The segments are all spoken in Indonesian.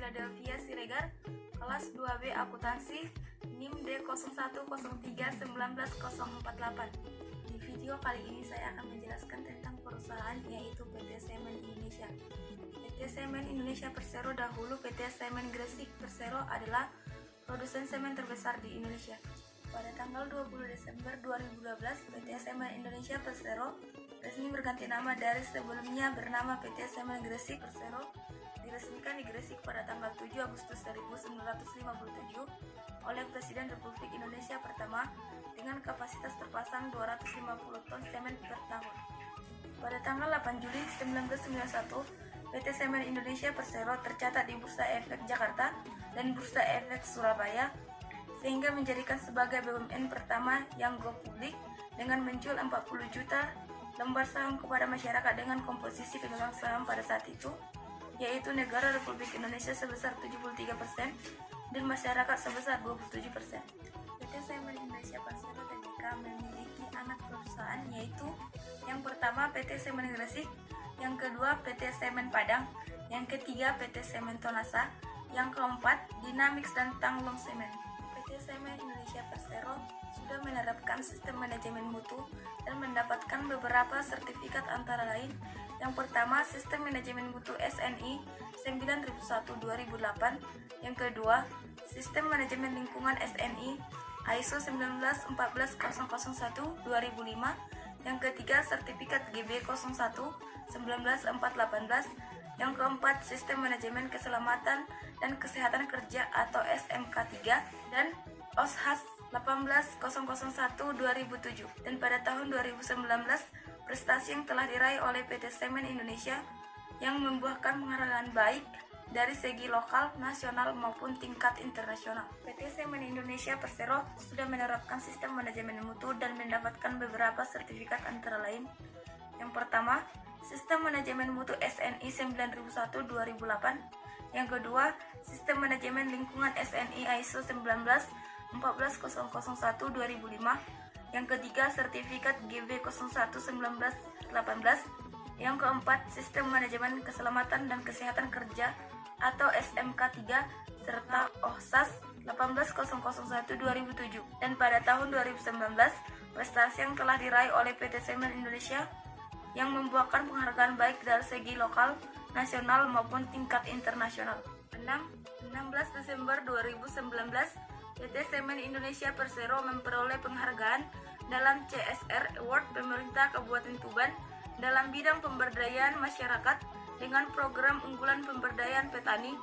Philadelphia Siregar, kelas 2B Akuntansi, NIM D0103190048. Di video kali ini saya akan menjelaskan tentang perusahaan yaitu PT Semen Indonesia. PT Semen Indonesia Persero, dahulu PT Semen Gresik Persero, adalah produsen semen terbesar di Indonesia. Pada tanggal 20 Desember 2012, PT Semen Indonesia Persero resmi berganti nama dari sebelumnya bernama PT Semen Gresik Persero, diresmikan di Gresik pada tanggal 7 Agustus 1957 oleh Presiden Republik Indonesia pertama dengan kapasitas terpasang 250 ton semen per tahun. Pada tanggal 8 Juli 1991, PT Semen Indonesia Persero tercatat di Bursa Efek Jakarta dan Bursa Efek Surabaya, sehingga menjadikan sebagai BUMN pertama yang go publik dengan menjual 40 juta lembar saham kepada masyarakat dengan komposisi pemegang saham pada saat itu, yaitu negara Republik Indonesia sebesar 73% dan masyarakat sebesar 27%. PT Semen Indonesia Persero Tbk memiliki anak perusahaan yaitu yang pertama PT Semen Gresik, yang kedua PT Semen Padang, yang ketiga PT Semen Tonasa, yang keempat Dynamix dan Tanglong Semen. PT Semen Indonesia Persero sudah menerapkan sistem manajemen mutu dan mendapatkan beberapa sertifikat antara lain. Yang pertama, sistem manajemen mutu SNI 9001/2008. Yang kedua, sistem manajemen lingkungan SNI ISO 1914001/2005. Yang ketiga, sertifikat GB 01 19418. Yang keempat, sistem manajemen keselamatan dan kesehatan kerja atau SMK3 dan OSHAS 18001/2007. Dan pada tahun 2019, prestasi yang telah diraih oleh PT Semen Indonesia yang membuahkan penghargaan baik dari segi lokal, nasional maupun tingkat internasional. PT Semen Indonesia Persero sudah menerapkan sistem manajemen mutu dan mendapatkan beberapa sertifikat antara lain. Yang pertama, sistem manajemen mutu SNI 9001/2008. Yang kedua, sistem manajemen lingkungan SNI ISO 1944001/2005. Yang ketiga, sertifikat GB 011918. Yang keempat, sistem manajemen keselamatan dan kesehatan kerja atau SMK3 serta OSHAS 18001/2007. Dan pada tahun 2019, prestasi yang telah diraih oleh PT Semen Indonesia yang membuahkan penghargaan baik dari segi lokal, nasional maupun tingkat internasional. 16 Desember 2019, PT Semen Indonesia Persero memperoleh penghargaan dalam CSR Award Pemerintah Kabupaten Tuban dalam bidang pemberdayaan masyarakat dengan program unggulan pemberdayaan petani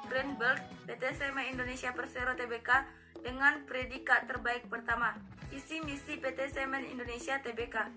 Green Belt PT Semen Indonesia Persero Tbk dengan predikat terbaik pertama. Visi misi PT Semen Indonesia Tbk.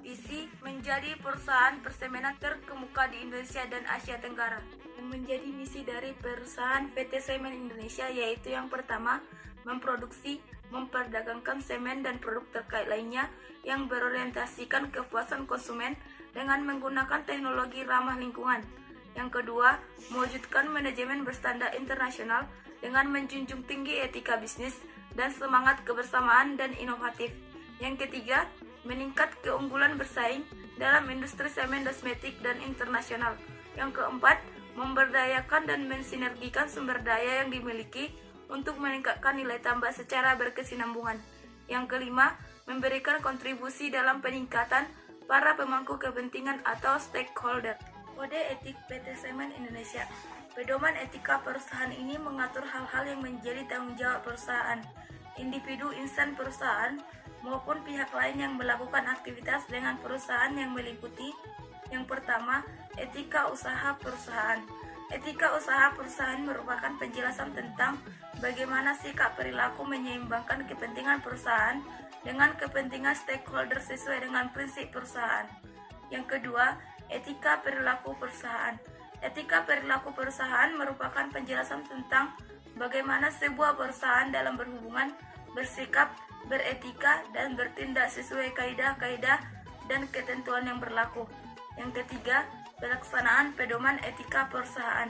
Visi menjadi perusahaan persemenan terkemuka di Indonesia dan Asia Tenggara. Yang menjadi misi dari perusahaan PT Semen Indonesia yaitu yang pertama, memproduksi, memperdagangkan semen dan produk terkait lainnya yang berorientasikan kepuasan konsumen dengan menggunakan teknologi ramah lingkungan. Yang kedua, mewujudkan manajemen berstandar internasional dengan menjunjung tinggi etika bisnis dan semangat kebersamaan dan inovatif. Yang ketiga, meningkat keunggulan bersaing dalam industri semen kosmetik dan internasional. Yang keempat, memberdayakan dan mensinergikan sumber daya yang dimiliki untuk meningkatkan nilai tambah secara berkesinambungan. Yang kelima, memberikan kontribusi dalam peningkatan para pemangku kepentingan atau stakeholder. Kode etik PT Semen Indonesia. Pedoman etika perusahaan ini mengatur hal-hal yang menjadi tanggung jawab perusahaan, individu, insan perusahaan, maupun pihak lain yang melakukan aktivitas dengan perusahaan yang meliputi. Yang pertama, etika usaha perusahaan. Etika usaha perusahaan merupakan penjelasan tentang bagaimana sikap perilaku menyeimbangkan kepentingan perusahaan dengan kepentingan stakeholder sesuai dengan prinsip perusahaan. Yang kedua, etika perilaku perusahaan. Etika perilaku perusahaan merupakan penjelasan tentang bagaimana sebuah perusahaan dalam berhubungan, bersikap, beretika, dan bertindak sesuai kaidah-kaidah dan ketentuan yang berlaku. Yang ketiga, pelaksanaan pedoman etika perusahaan.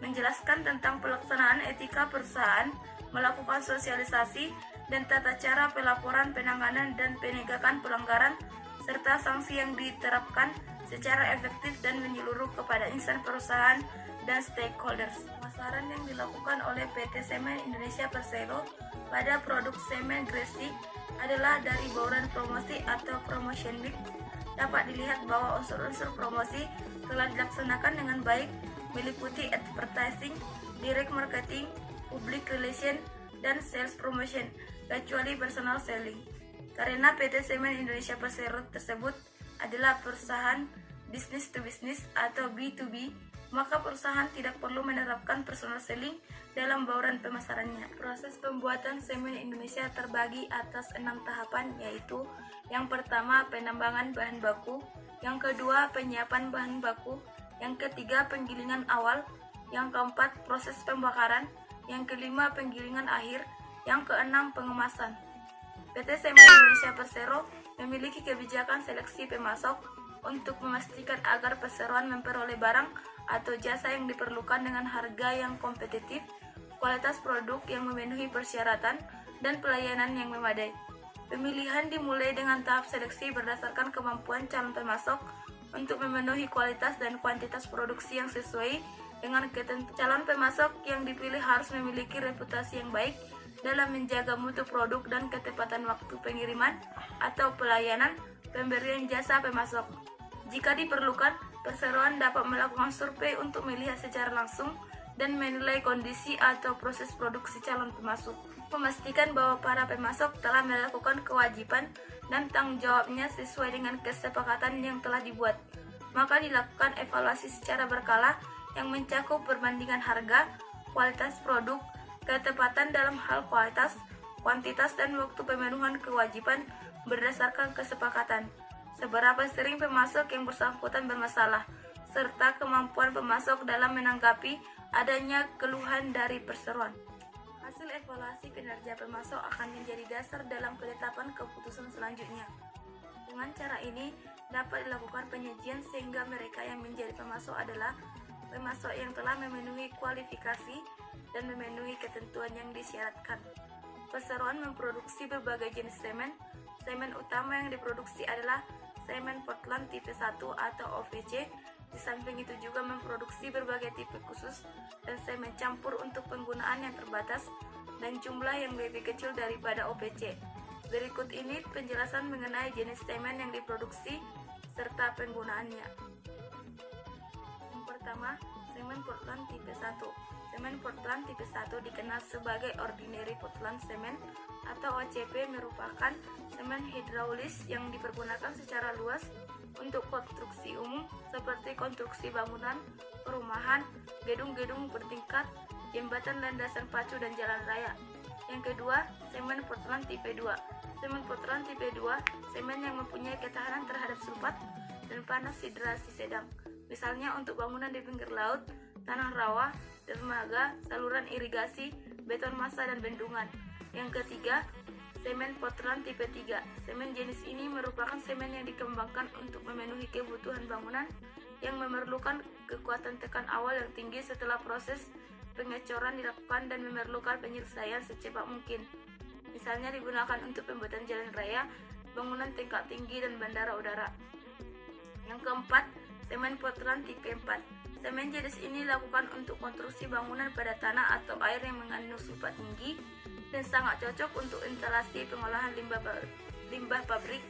Menjelaskan tentang pelaksanaan etika perusahaan, melakukan sosialisasi dan tata cara pelaporan, penanganan, dan penegakan pelanggaran, serta sanksi yang diterapkan secara efektif dan menyeluruh kepada insan perusahaan dan stakeholders. Pemasaran yang dilakukan oleh PT Semen Indonesia Persero pada produk semen gresik adalah dari bauran promosi atau promotion mix. Dapat dilihat bahwa unsur-unsur promosi telah dilaksanakan dengan baik, meliputi advertising, direct marketing, public relation, dan sales promotion, kecuali personal selling. Karena PT Semen Indonesia Persero tersebut adalah perusahaan business to business atau B2B, maka perusahaan tidak perlu menerapkan personal selling dalam bauran pemasarannya. Proses pembuatan semen Indonesia terbagi atas 6 tahapan, yaitu yang pertama penambangan bahan baku, yang kedua penyiapan bahan baku, yang ketiga penggilingan awal, yang keempat proses pembakaran, yang kelima penggilingan akhir, yang keenam pengemasan. PT Semen Indonesia Persero memiliki kebijakan seleksi pemasok untuk memastikan agar perseroan memperoleh barang atau jasa yang diperlukan dengan harga yang kompetitif, kualitas produk yang memenuhi persyaratan, dan pelayanan yang memadai. Pemilihan dimulai dengan tahap seleksi berdasarkan kemampuan calon pemasok untuk memenuhi kualitas dan kuantitas produksi yang sesuai dengan ketentuan. Calon pemasok yang dipilih harus memiliki reputasi yang baik dalam menjaga mutu produk dan ketepatan waktu pengiriman atau pelayanan pemberian jasa pemasok. Jika diperlukan, perseroan dapat melakukan survei untuk melihat secara langsung dan menilai kondisi atau proses produksi calon pemasok. Memastikan bahwa para pemasok telah melakukan kewajiban dan tanggung jawabnya sesuai dengan kesepakatan yang telah dibuat. Maka dilakukan evaluasi secara berkala yang mencakup perbandingan harga, kualitas produk, ketepatan dalam hal kualitas, kuantitas, dan waktu pemenuhan kewajiban berdasarkan kesepakatan. Seberapa sering pemasok yang bersangkutan bermasalah, serta kemampuan pemasok dalam menanggapi adanya keluhan dari perseroan. Hasil evaluasi kinerja pemasok akan menjadi dasar dalam penetapan keputusan selanjutnya. Dengan cara ini, dapat dilakukan penyajian sehingga mereka yang menjadi pemasok adalah pemasok yang telah memenuhi kualifikasi dan memenuhi ketentuan yang disyaratkan. Perseroan memproduksi berbagai jenis semen. Semen utama yang diproduksi adalah semen Portland tipe 1 atau OPC. Di samping itu juga memproduksi berbagai tipe khusus dan semen campur untuk penggunaan yang terbatas dan jumlah yang lebih kecil daripada OPC. Berikut ini penjelasan mengenai jenis semen yang diproduksi serta penggunaannya. Yang pertama, semen Portland tipe 1. Semen Portland tipe 1 dikenal sebagai Ordinary Portland Cement atau OCP, merupakan semen hidraulis yang dipergunakan secara luas untuk konstruksi umum seperti konstruksi bangunan, perumahan, gedung-gedung bertingkat, jembatan, landasan pacu, dan jalan raya. Yang kedua, semen Portland tipe 2. Semen Portland tipe 2 semen yang mempunyai ketahanan terhadap sulfat dan panas hidrasi sedang, misalnya untuk bangunan di pinggir laut, tanah rawa, dermaga, saluran irigasi, beton massa, dan bendungan. Yang ketiga, semen Portland tipe 3. Semen jenis ini merupakan semen yang dikembangkan untuk memenuhi kebutuhan bangunan yang memerlukan kekuatan tekan awal yang tinggi setelah proses pengecoran dilakukan dan memerlukan penyelesaian secepat mungkin. Misalnya digunakan untuk pembuatan jalan raya, bangunan tingkat tinggi, dan bandara udara. Yang keempat, semen Portland tipe 4. Semen jenis ini dilakukan untuk konstruksi bangunan pada tanah atau air yang mengandung sulfat tinggi dan sangat cocok untuk instalasi pengolahan limbah pabrik,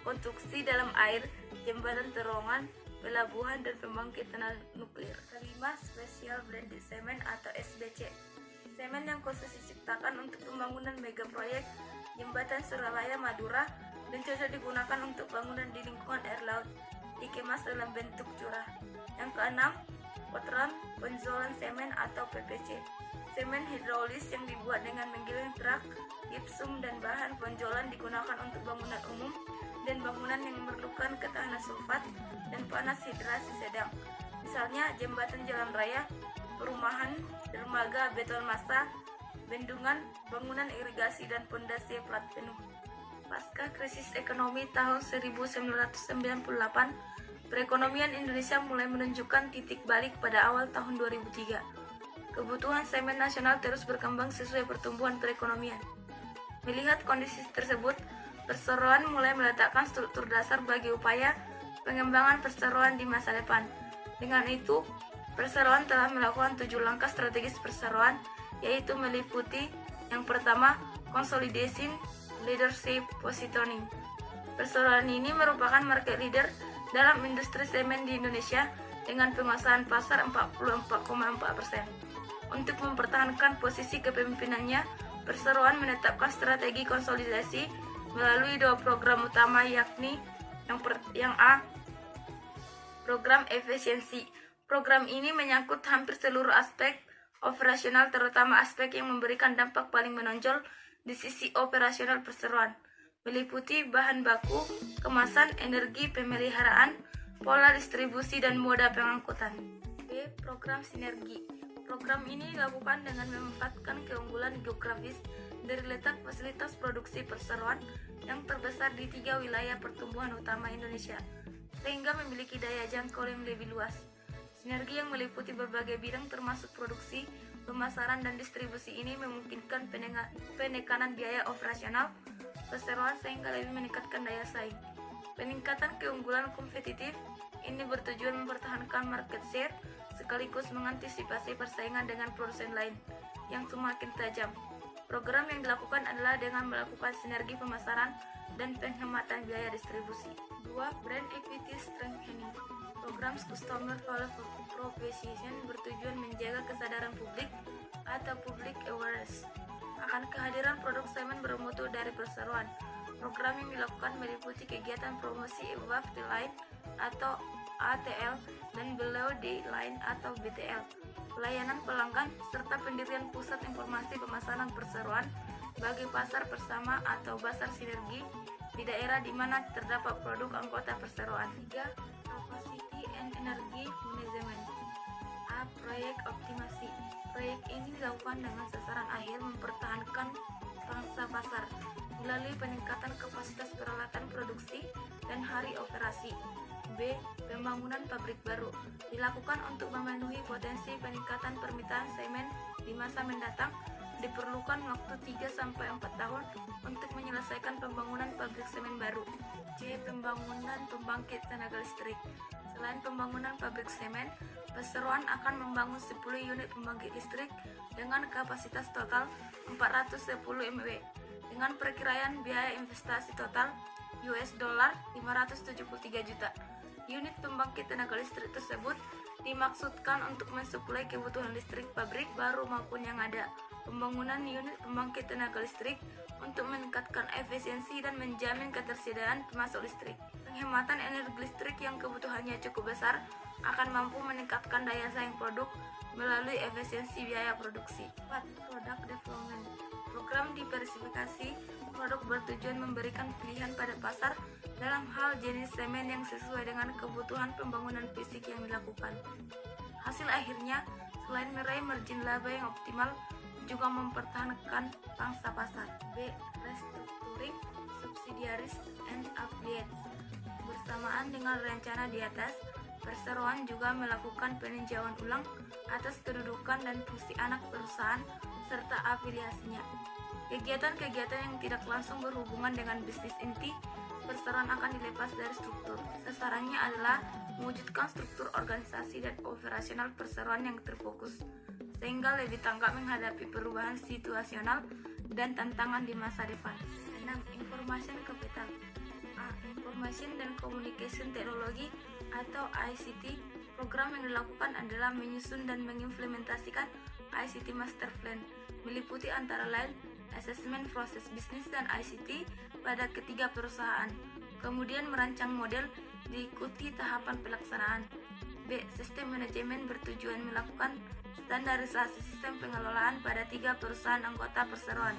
konstruksi dalam air, jembatan terowongan, pelabuhan, dan pembangkit tenaga nuklir. Kelima, Special Blended Cement atau SBC. Semen yang khusus diciptakan untuk pembangunan mega proyek jembatan Surabaya Madura dan cocok digunakan untuk bangunan di lingkungan air laut, dikemas dalam bentuk curah. Yang keenam, Portland Benzolan Semen atau PPC. Semen hidraulis yang dibuat dengan menggiling truk, gipsum, dan bahan penjualan digunakan untuk bangunan umum dan bangunan yang memerlukan ketahanan sulfat dan panas hidrasi sedang, misalnya jembatan jalan raya, perumahan, dermaga, beton massa, bendungan, bangunan irigasi, dan pondasi plat penuh. Pasca krisis ekonomi tahun 1998, perekonomian Indonesia mulai menunjukkan titik balik pada awal tahun 2003. Kebutuhan semen nasional terus berkembang sesuai pertumbuhan perekonomian. Melihat kondisi tersebut, perseroan mulai meletakkan struktur dasar bagi upaya pengembangan perseroan di masa depan. Dengan itu, Perseroan telah melakukan 7 langkah strategis perseroan, yaitu meliputi yang pertama, consolidation leadership positioning. Perseroan ini merupakan market leader dalam industri semen di Indonesia dengan penguasaan pasar 44,4%. Untuk mempertahankan posisi kepemimpinannya, perseroan menetapkan strategi konsolidasi melalui 2 program utama, yakni yang A, program efisiensi. Program ini menyangkut hampir seluruh aspek operasional, terutama aspek yang memberikan dampak paling menonjol di sisi operasional perseroan, meliputi bahan baku, kemasan, energi, pemeliharaan, pola distribusi, dan moda pengangkutan. B. Program sinergi. Program ini dilakukan dengan memanfaatkan keunggulan geografis dari letak fasilitas produksi perseroan yang terbesar di 3 wilayah pertumbuhan utama Indonesia, sehingga memiliki daya jangkau yang lebih luas. Sinergi yang meliputi berbagai bidang termasuk produksi, pemasaran, dan distribusi ini memungkinkan penekanan biaya operasional perseroan sehingga lebih meningkatkan daya saing. Peningkatan keunggulan kompetitif ini bertujuan mempertahankan market share sekaligus mengantisipasi persaingan dengan produsen lain yang semakin tajam. Program yang dilakukan adalah dengan melakukan sinergi pemasaran dan penghematan biaya distribusi. 2. Brand equity strengthening. Program Customer Value Proposition bertujuan menjaga kesadaran publik atau public awareness akan kehadiran produk semen bermutu dari perseroan. Program yang dilakukan meliputi kegiatan promosi above the line atau ATL dan below the line atau BTL, pelayanan pelanggan, serta pendirian pusat informasi pemasaran perseroan bagi pasar bersama atau pasar sinergi di daerah di mana terdapat produk anggota perseroan. 3. Capacity and Energy Management. A. Proyek optimasi. Proyek ini dilakukan dengan sasaran akhir mempertahankan pangsa pasar melalui peningkatan kapasitas peralatan produksi dan hari operasi. B. Pembangunan pabrik baru. Dilakukan untuk memenuhi potensi peningkatan permintaan semen di masa mendatang. Diperlukan waktu 3-4 tahun untuk menyelesaikan pembangunan pabrik semen baru. C. Pembangunan pembangkit tenaga listrik. Selain pembangunan pabrik semen, perseroan akan membangun 10 unit pembangkit listrik dengan kapasitas total 410 MW dengan perkiraan biaya investasi total US$ 573 juta. Unit pembangkit tenaga listrik tersebut dimaksudkan untuk mensuplai kebutuhan listrik pabrik baru maupun yang ada. Pembangunan unit pembangkit tenaga listrik untuk meningkatkan efisiensi dan menjamin ketersediaan pemasok listrik. Penghematan energi listrik yang kebutuhannya cukup besar akan mampu meningkatkan daya saing produk melalui efisiensi biaya produksi. 4. Product Development. Program diversifikasi produk bertujuan memberikan pilihan pada pasar dalam hal jenis semen yang sesuai dengan kebutuhan pembangunan fisik yang dilakukan. Hasil akhirnya, selain meraih margin laba yang optimal, juga mempertahankan pangsa pasar. B. Restructuring Subsidiaries and Affiliates. Bersamaan dengan rencana di atas, perseroan juga melakukan peninjauan ulang atas kedudukan dan fungsi anak perusahaan serta afiliasinya. Kegiatan-kegiatan yang tidak langsung berhubungan dengan bisnis inti perseroan akan dilepas dari struktur. Sasarannya adalah mewujudkan struktur organisasi dan operasional perseroan yang terfokus, sehingga lebih tanggap menghadapi perubahan situasional dan tantangan di masa depan. 6. Information Capital. A. Information dan Communication Technology atau ICT. Program yang dilakukan adalah menyusun dan mengimplementasikan ICT Master Plan, meliputi antara lain Assessment Proses Bisnis dan ICT pada ketiga perusahaan, kemudian merancang model, diikuti tahapan pelaksanaan. B. Sistem manajemen bertujuan melakukan standarisasi sistem pengelolaan pada 3 perusahaan anggota perseroan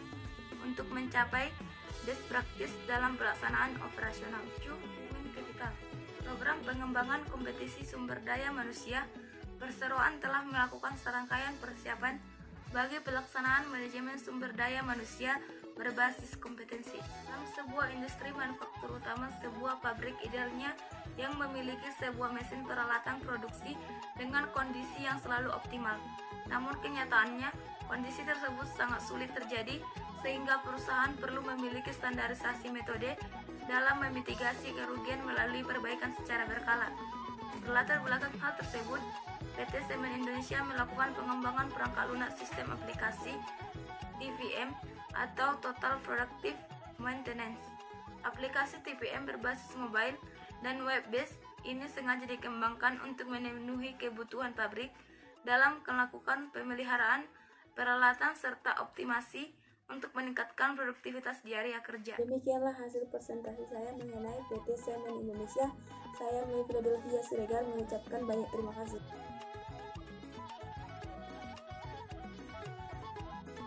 untuk mencapai best practice dalam pelaksanaan operasional. 7. Human Capital. Program pengembangan kompetisi sumber daya manusia, perseroan telah melakukan serangkaian persiapan bagi pelaksanaan manajemen sumber daya manusia berbasis kompetensi. Dalam sebuah industri manufaktur, utama sebuah pabrik idealnya yang memiliki sebuah mesin peralatan produksi dengan kondisi yang selalu optimal. Namun kenyataannya, kondisi tersebut sangat sulit terjadi, sehingga perusahaan perlu memiliki standarisasi metode dalam memitigasi kerugian melalui perbaikan secara berkala. Berlatar belakang hal tersebut, PT Semen Indonesia melakukan pengembangan perangkat lunak sistem aplikasi TPM atau Total Productive Maintenance. Aplikasi TPM berbasis mobile dan web-based ini sengaja dikembangkan untuk memenuhi kebutuhan pabrik dalam melakukan pemeliharaan, peralatan, serta optimasi untuk meningkatkan produktivitas di area kerja. Demikianlah hasil presentasi saya mengenai PT Semen Indonesia. Saya Mei Filadelfia Siregar mengucapkan banyak terima kasih.